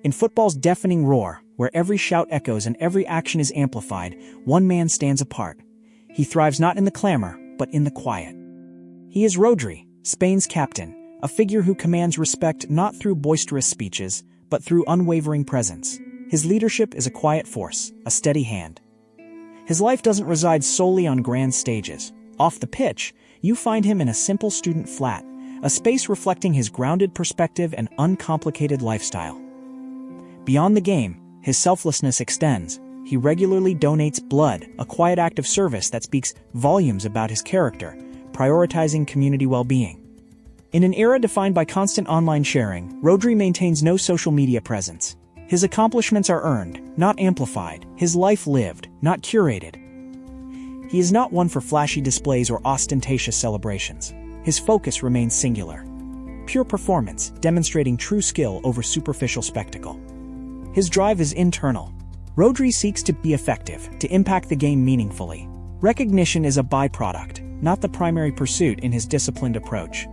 In football's deafening roar, where every shout echoes and every action is amplified, one man stands apart. He thrives not in the clamor, but in the quiet. He is Rodri, Spain's captain, a figure who commands respect not through boisterous speeches, but through unwavering presence. His leadership is a quiet force, a steady hand. His life doesn't reside solely on grand stages. Off the pitch, you find him in a simple student flat, a space reflecting his grounded perspective and uncomplicated lifestyle. Beyond the game, his selflessness extends. He regularly donates blood, a quiet act of service that speaks volumes about his character, prioritizing community well-being. In an era defined by constant online sharing, Rodri maintains no social media presence. His accomplishments are earned, not amplified, his life lived, not curated. He is not one for flashy displays or ostentatious celebrations. His focus remains singular. Pure performance, demonstrating true skill over superficial spectacle. His drive is internal. Rodri seeks to be effective, to impact the game meaningfully. Recognition is a byproduct, not the primary pursuit in his disciplined approach.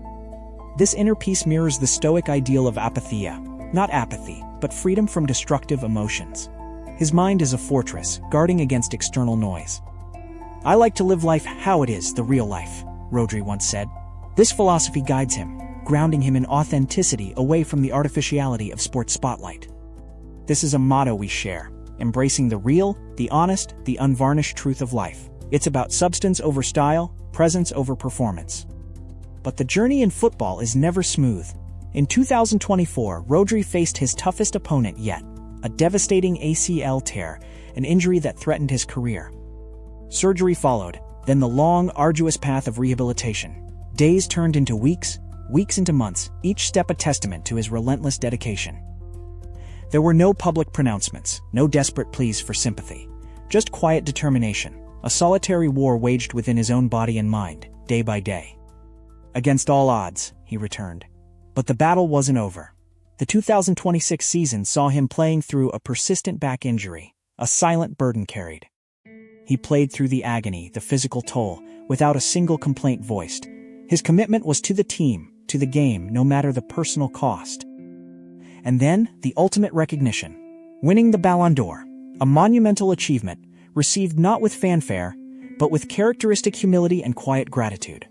This inner peace mirrors the Stoic ideal of apatheia, not apathy, but freedom from destructive emotions. His mind is a fortress, guarding against external noise. "I like to live life how it is, the real life," Rodri once said. This philosophy guides him, grounding him in authenticity away from the artificiality of sports spotlight. This is a motto we share, embracing the real, the honest, the unvarnished truth of life. It's about substance over style, presence over performance. But the journey in football is never smooth. In 2024, Rodri faced his toughest opponent yet, a devastating ACL tear, an injury that threatened his career. Surgery followed, then the long, arduous path of rehabilitation. Days turned into weeks, weeks into months, each step a testament to his relentless dedication. There were no public pronouncements, no desperate pleas for sympathy. Just quiet determination, a solitary war waged within his own body and mind, day by day. Against all odds, he returned. But the battle wasn't over. The 2026 season saw him playing through a persistent back injury, a silent burden carried. He played through the agony, the physical toll, without a single complaint voiced. His commitment was to the team, to the game, no matter the personal cost. And then, the ultimate recognition. Winning the Ballon d'Or, a monumental achievement, received not with fanfare, but with characteristic humility and quiet gratitude.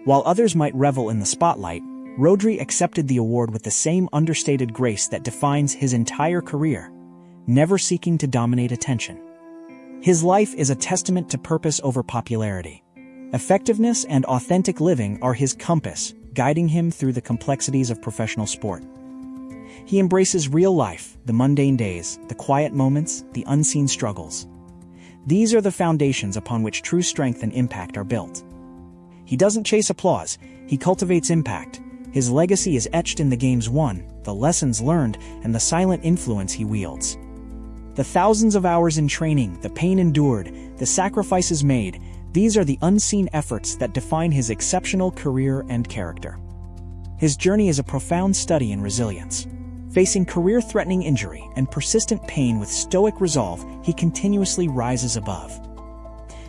While others might revel in the spotlight, Rodri accepted the award with the same understated grace that defines his entire career, never seeking to dominate attention. His life is a testament to purpose over popularity. Effectiveness and authentic living are his compass, guiding him through the complexities of professional sport. He embraces real life, the mundane days, the quiet moments, the unseen struggles. These are the foundations upon which true strength and impact are built. He doesn't chase applause, he cultivates impact. His legacy is etched in the games won, the lessons learned, and the silent influence he wields. The thousands of hours in training, the pain endured, the sacrifices made, these are the unseen efforts that define his exceptional career and character. His journey is a profound study in resilience. Facing career-threatening injury and persistent pain with stoic resolve, he continuously rises above.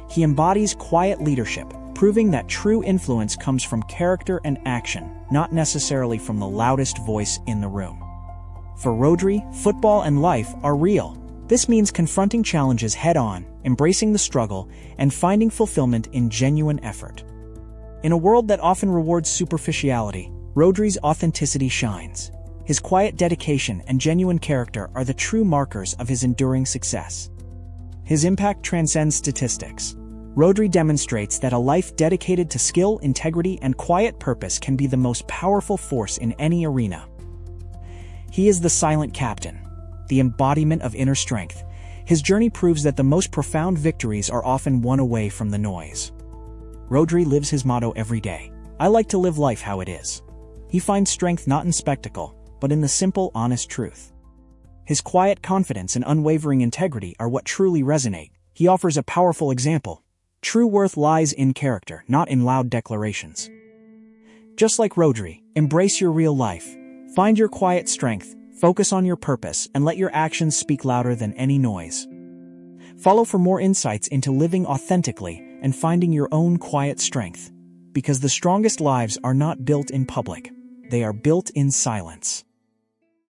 He embodies quiet leadership, proving that true influence comes from character and action, not necessarily from the loudest voice in the room. For Rodri, football and life are real. This means confronting challenges head-on, embracing the struggle, and finding fulfillment in genuine effort. In a world that often rewards superficiality, Rodri's authenticity shines. His quiet dedication and genuine character are the true markers of his enduring success. His impact transcends statistics. Rodri demonstrates that a life dedicated to skill, integrity, and quiet purpose can be the most powerful force in any arena. He is the silent captain, the embodiment of inner strength. His journey proves that the most profound victories are often won away from the noise. Rodri lives his motto every day. "I like to live life how it is." He finds strength not in spectacle, but in the simple, honest truth. His quiet confidence and unwavering integrity are what truly resonate. He offers a powerful example. True worth lies in character, not in loud declarations. Just like Rodri, embrace your real life. Find your quiet strength, focus on your purpose, and let your actions speak louder than any noise. Follow for more insights into living authentically and finding your own quiet strength. Because the strongest lives are not built in public, they are built in silence.